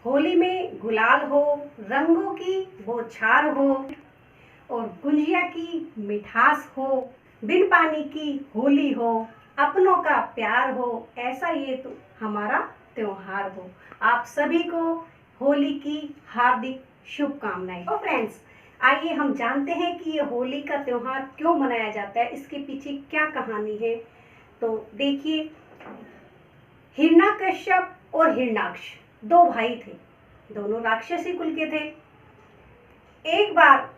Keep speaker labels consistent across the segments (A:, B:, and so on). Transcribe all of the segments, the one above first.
A: होली में गुलाल हो, रंगों की बौछार हो और गुंजिया की मिठास हो, बिन पानी की होली हो, अपनों का प्यार हो, ऐसा ये तो हमारा त्योहार हो। आप सभी को होली की हार्दिक शुभकामनाएं। तो फ्रेंड्स, आइए हम जानते हैं कि ये होली का त्योहार क्यों मनाया जाता है, इसके पीछे क्या कहानी है। तो देखिए, हिरण्यकश्यप और हिरण्याक्ष दो भाई थे, दोनों राक्षसी कुल के थे। एक बार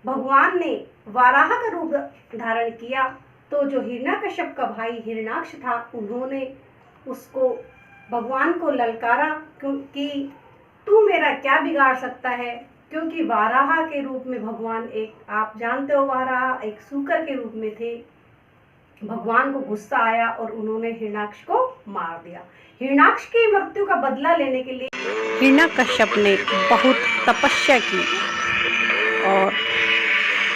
A: भगवान ने वाराह का रूप धारण किया, तो जो हिरण्यकश्यप का भाई हिरण्याक्ष था, उन्होंने उसको भगवान को ललकारा कि तू मेरा क्या बिगाड़ सकता है, क्योंकि वाराह के रूप में भगवान, एक आप जानते हो, वाराह एक सूकर के रूप में थे। भगवान को गुस्सा आया और उन्होंने हिरण्याक्ष को मार दिया। हिरण्याक्ष की मृत्यु का बदला लेने के लिए हिरण्यकश्यप ने बहुत तपस्या की और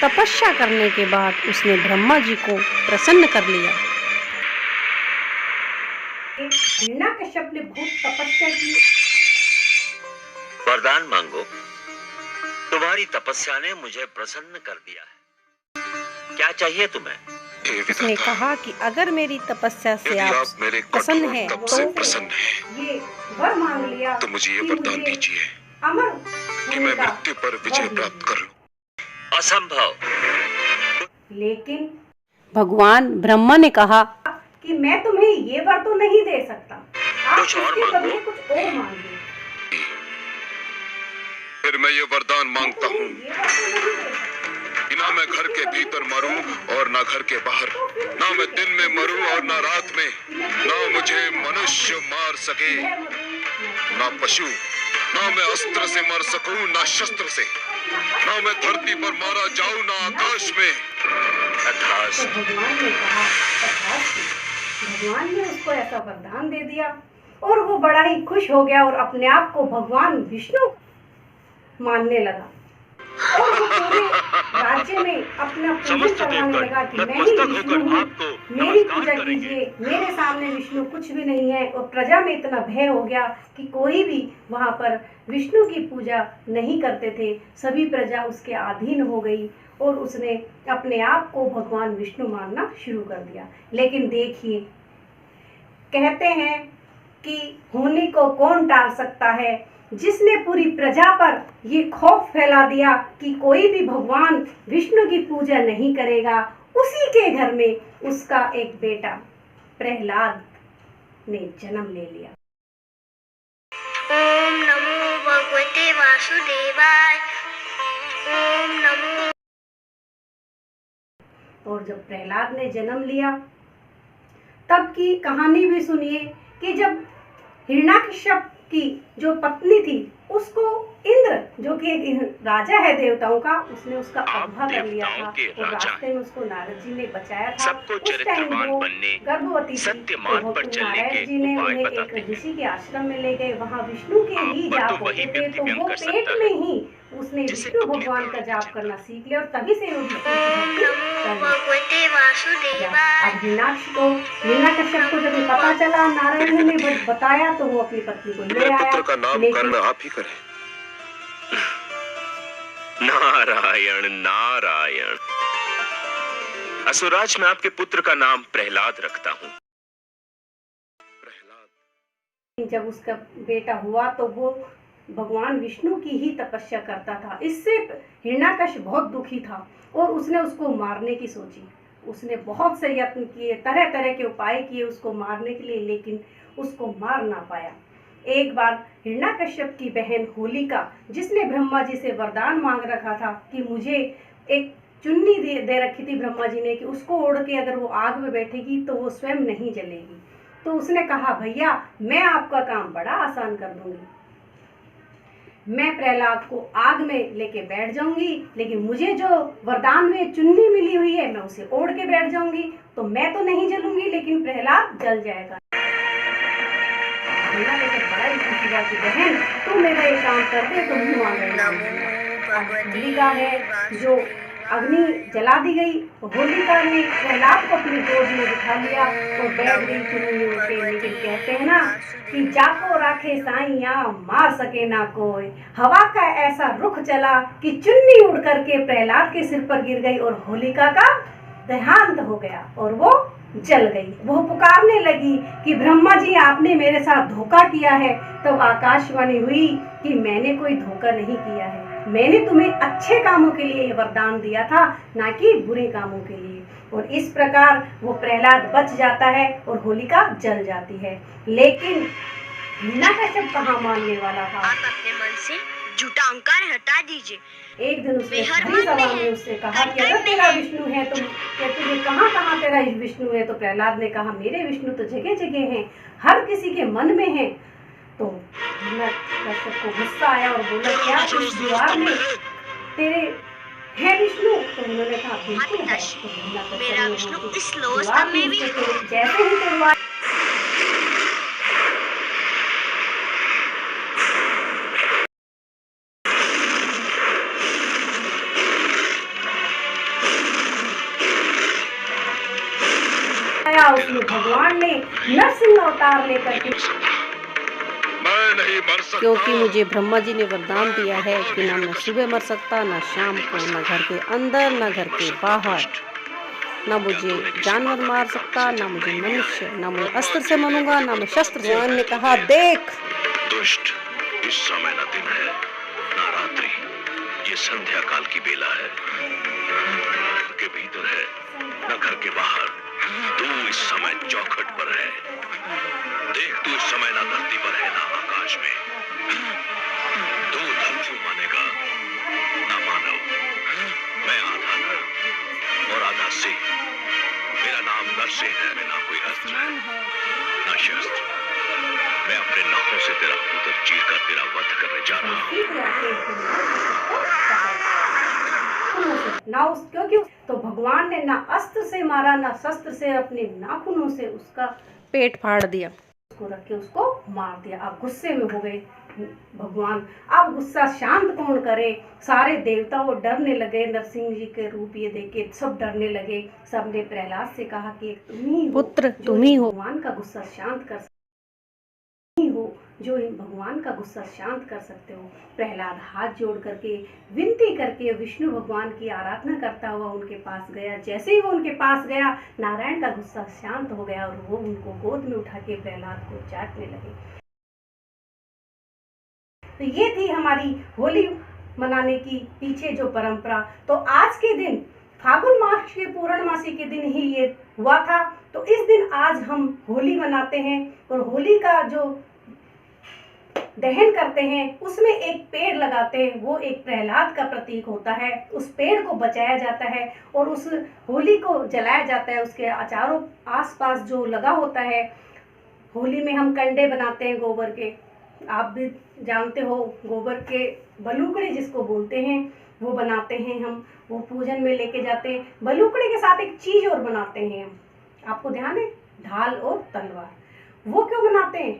A: तपस्या करने के बाद उसने ब्रह्मा जी को प्रसन्न कर लिया। हिरण्यकश्यप ने बहुत तपस्या की।
B: वरदान मांगो, तुम्हारी तपस्या ने मुझे प्रसन्न कर दिया है। क्या चाहिए तुम्हें?
A: उसने कहा कि अगर मेरी तपस्या से आप
B: मेरे
A: प्रसन्न हैं तो
B: ये
A: वर मांग लिया,
B: तो मुझे ये वरदान दीजिए
A: अमर
B: कि मैं मृत्यु पर विजय प्राप्त कर लूं। असंभव।
A: लेकिन भगवान ब्रह्मा ने कहा कि मैं तुम्हें ये वर तो नहीं दे सकता, आप
B: कुछ और
A: इसके बदले
B: मांगो।
A: कुछ और मांगिए।
B: फिर मैं ये वरदान मांगता हूँ कि ना मैं घर के भीतर मरूं और ना घर के बाहर, ना मैं दिन में मरूं और ना रात में, ना मुझे मनुष्य मार सके, ना पशु, ना मैं अस्त्र से मर सकूं, ना शस्त्र से, ना मैं धरती पर मारा जाऊं, ना आकाश में।
A: तो भगवान ने कहा, भगवान ने उसको ऐसा वरदान दे दिया और वो बड़ा ही खुश हो गया और अपने आप को भगवान विष्णु मानने लगा और वो पूरे राज्य में अपना पूजन करवाने लगा कि मैं ही विष्णु हूँ, मेरी पूजा कीजिए, मेरे सामने विष्णु कुछ भी नहीं है। और प्रजा में इतना भय हो गया कि कोई भी वहाँ पर विष्णु की पूजा नहीं करते थे, सभी प्रजा उसके अधीन हो गई और उसने अपने आप को भगवान विष्णु मानना शुरू कर दिया। लेकिन देखिए, कहते हैं कि होली को कौन टाल सकता है, जिसने पूरी प्रजा पर ये खौफ फैला दिया कि कोई भी भगवान विष्णु की पूजा नहीं करेगा, उसी के घर में उसका एक बेटा प्रहलाद ने जन्म ले लिया।
C: ओम नमो भगवते वासुदेवाय। ओम नमो।
A: और जब प्रहलाद ने जन्म लिया, तब की कहानी भी सुनिए कि जब हिरण्याकश्यप की जो पत्नी थी, उसको इंद्र, जो कि एक राजा है देवताओं का, उसने उसका अगवा कर लिया था और रास्ते में उसको नारद जी ने बचाया था। उस टाइम वो गर्भवती थी, तो नारद जी ने उन्हें एक ऋषि के आश्रम में ले गए, वहाँ विष्णु के ही जाप होते थे, तो वो पेट में ही उसने विष्णु भगवान का जाप करना सीख लिया और तभी से वो
C: भगवते वासुदेवाय।
A: अब हिरण्याकश्यप को जब पता चला, नारायण ने बताया, तो वो अपनी पत्नी को ले आया।
B: पुत्र का नामकरण आप ही करें। नारायण नारायण। असुराज, मैं आपके पुत्र का नाम प्रहलाद रखता हूँ। प्रहलाद।
A: जब उसका बेटा हुआ तो वो भगवान विष्णु की ही तपस्या करता था। इससे हिरण्याकश्यप बहुत दुखी था और उसने उसको मारने की सोची। उसने बहुत से यत्न किए, तरह तरह के उपाय किए उसको मारने के लिए, लेकिन उसको मार ना पाया। एक बार हिरण्याकश्यप की बहन होलिका, जिसने ब्रह्मा जी से वरदान मांग रखा था कि मुझे एक चुन्नी दे रखी थी ब्रह्मा जी ने कि उसको ओढ़ के अगर वो आग में बैठेगी तो वो स्वयं नहीं जलेगी, तो उसने कहा, भैया मैं आपका काम बड़ा आसान कर दूंगी, मैं प्रहलाद को आग में लेके बैठ जाऊंगी, लेकिन मुझे जो वरदान में चुन्नी मिली हुई है मैं उसे ओढ़ के बैठ जाऊंगी, तो मैं तो नहीं जलूंगी लेकिन प्रहलाद जल जाएगा। बड़ा ही खुशी हुआ कि बहन तू मेरा ये काम कर दे तो होलिका है जो अग्नि जला दी गई। होलिका ने प्रहलाद को अपनी गोद में बिठा लिया और बैठ गई चुन्नी ओढ़ के। लेकिन कहते हैं ना कि जाको राखे साइया मार सके ना कोई। हवा का ऐसा रुख चला कि चुन्नी उड़ करके प्रहलाद के सिर पर गिर गई और होलिका का देहांत हो गया और वो जल गई। वो पुकारने लगी कि ब्रह्मा जी आपने मेरे साथ धोखा किया है। तब आकाशवाणी हुई कि मैंने कोई धोखा नहीं किया है, मैंने तुम्हें अच्छे कामों के लिए वरदान दिया था, ना कि बुरे कामों के लिए। और इस प्रकार वो प्रहलाद बच जाता है और होलिका जल जाती है। लेकिन हिरण्यकश्यप कहाँ मानने वाला था।
C: आप अपने मन से झूठा अहंकार हटा दीजिए।
A: एक दिन उसने भरी सभा में उससे कहा कि अगर तेरा विष्णु है तो तुझे कहाँ कहाँ तेरा विष्णु है। तो प्रहलाद ने कहा मेरे विष्णु तो जगह जगह हैं, हर किसी के मन में हैं। तो हिरण्यकश्यप को गुस्सा आया और बोला क्या इस दीवार में तेरे है विष्णु। तो उन्होंने कहा बिल्कुल है। तो
C: मेरा विष्णु इस लोक
A: दीवार
C: में भी
A: जैसे ही तलवार उसमें भगवान ने नरसिंह अवतार लेकर के
B: मैं नहीं मर सकता,
D: क्योंकि मुझे ब्रह्मा जी ने वरदान दिया है कि ना मैं सुबह मर सकता, ना शाम को, ना घर के अंदर, ना घर के बाहर, ना मुझे जानवर मार सकता, ना मुझे मनुष्य, ना मैं अस्त्र से मरूंगा, ना मैं शस्त्र से। भगवान ने कहा देख
B: दुष्ट, इस समय न दिन है ना रात्रि, ये संध्या काल की बेला है। घर के भीतर है न घर के बाहर, तू इस समय चौखट पर है। देख तू इस समय ना धरती पर है ना आकाश में। तू धरती मानेगा ना मानव। मैं आधा नर और आधा सिंह। मेरा नाम नरसिंह है। मैं ना कोई अस्त्र है ना शस्त्र। मैं अपने नखों से तेरा उदर चीर कर तेरा वध करने जा रहा हूँ।
A: ना उस क्योंकि तो भगवान ने ना अस्त्र से मारा ना शस्त्र से, अपने नाखूनों से उसका
D: पेट फाड़ दिया,
A: उसको रख के उसको मार दिया। अब गुस्से में हो गए भगवान। अब गुस्सा शांत कौन करे। सारे देवता वो डरने लगे, नरसिंह जी के रूप ये देख के सब डरने लगे। सबने प्रहलाद से कहा कि एक तुम ही हो
D: पुत्र तुम ही हो,
A: भगवान का गुस्सा शांत कर जो इन भगवान का गुस्सा शांत कर सकते हो। प्रहलाद हाथ जोड़ करके विनती करके विष्णु भगवान की आराधना करता हुआ उनके पास गया। जैसे ही वो उनके पास गया नारायण का गुस्सा शांत हो गया और वो उनको गोद में उठा के प्रहलाद को चाटने लगे। तो ये थी हमारी होली मनाने की पीछे जो परंपरा। तो आज के दिन फागुन मास के पूर्णमासी के दिन ही ये हुआ था। तो इस दिन आज हम होली मनाते हैं और होली का जो दहन करते हैं उसमें एक पेड़ लगाते हैं। वो एक प्रहलाद का प्रतीक होता है। उस पेड़ को बचाया जाता है और उस होली को जलाया जाता है। उसके चारों आसपास जो लगा होता है, होली में हम कंडे बनाते हैं गोबर के, आप भी जानते हो, गोबर के बलूकड़े जिसको बोलते हैं वो बनाते हैं हम। वो पूजन में लेके जाते हैं। बलूकड़े के साथ एक चीज और बनाते हैं हम, आपको ध्यान है, ढाल और तलवार। वो क्यों बनाते हैं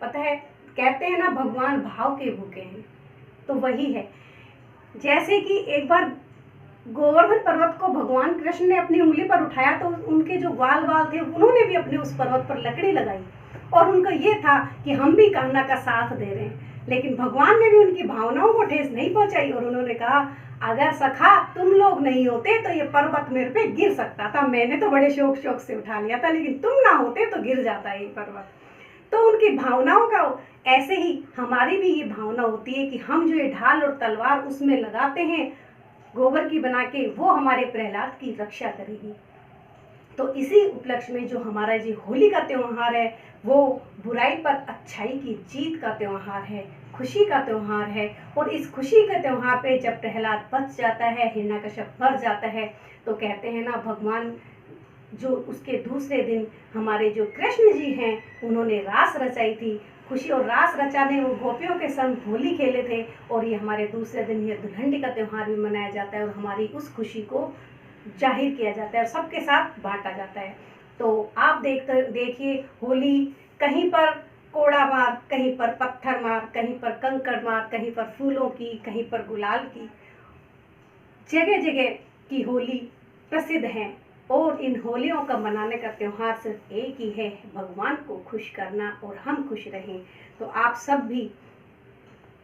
A: पता है? कहते हैं ना भगवान भाव के भूखे हैं, तो वही है। जैसे कि एक बार गोवर्धन पर्वत को भगवान कृष्ण ने अपनी उंगली पर उठाया तो उनके जो ग्वाल थे उन्होंने भी अपने उस पर्वत पर लकड़ी लगाई और उनका ये था कि हम भी कान्हा का साथ दे रहे हैं। लेकिन भगवान ने भी उनकी भावनाओं को ठेस नहीं पहुंचाई और उन्होंने कहा अगर सखा तुम लोग नहीं होते तो ये पर्वत मेरे पे गिर सकता था। मैंने तो बड़े शौक से उठा लिया था, लेकिन तुम ना होते तो गिर जाता ये पर्वत। तो उनकी भावनाओं का ऐसे ही हमारी भी ये भावना होती है कि हम जो ये ढाल और तलवार उसमें लगाते हैं गोबर की बना के, वो हमारे प्रहलाद की रक्षा करेगी। तो इसी उपलक्ष्य में जो हमारा ये होली का त्योहार है वो बुराई पर अच्छाई की जीत का त्योहार है, खुशी का त्योहार है। और इस खुशी के त्योहार पे जब प्रहलाद बच जाता है, हिरण्यकश्यप मर जाता है, तो कहते हैं ना भगवान जो उसके दूसरे दिन हमारे जो कृष्ण जी हैं उन्होंने रास रचाई थी। खुशी और रास रचाने वो गोपियों के संग होली खेले थे और ये हमारे दूसरे दिन ये दुल्हन का त्योहार भी मनाया जाता है और हमारी उस खुशी को जाहिर किया जाता है और सबके साथ बांटा जाता है। तो आप देखिए होली कहीं पर कोड़ा मार, कहीं पर पत्थर मार, कहीं पर कंकड़ मार, कहीं पर फूलों की, कहीं पर गुलाल की, जगह जगह की होली प्रसिद्ध है और इन होलियों का मनाने का त्यौहार सिर्फ एक ही है, भगवान को खुश करना और हम खुश रहें। तो आप सब भी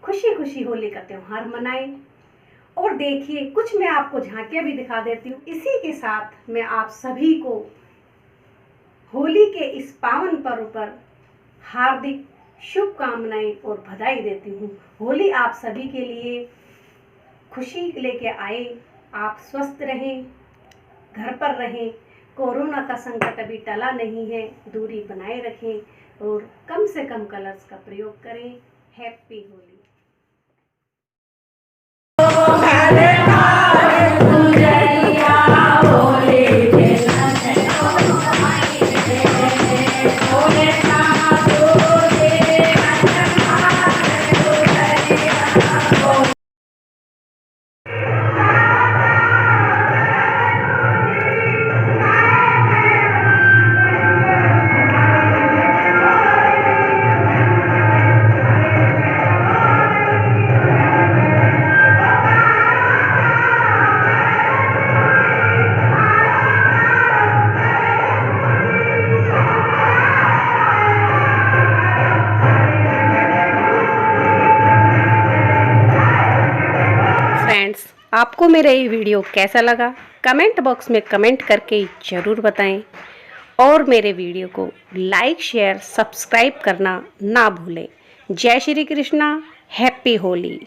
A: खुशी खुशी होली का त्यौहार मनाएं। और देखिए, कुछ मैं आपको झांकियाँ भी दिखा देती हूँ। इसी के साथ मैं आप सभी को होली के इस पावन पर्व पर हार्दिक शुभकामनाएं और बधाई देती हूँ। होली आप सभी के लिए खुशी लेके आए। आप स्वस्थ रहें, घर पर रहें, कोरोना का संकट अभी टला नहीं है, दूरी बनाए रखें और कम से कम कलर्स का प्रयोग करें। हैप्पी होली।
D: फ्रेंड्स, आपको मेरा ये वीडियो कैसा लगा कमेंट बॉक्स में कमेंट करके ज़रूर बताएं और मेरे वीडियो को लाइक शेयर सब्सक्राइब करना ना भूलें। जय श्री कृष्णा, हैप्पी होली।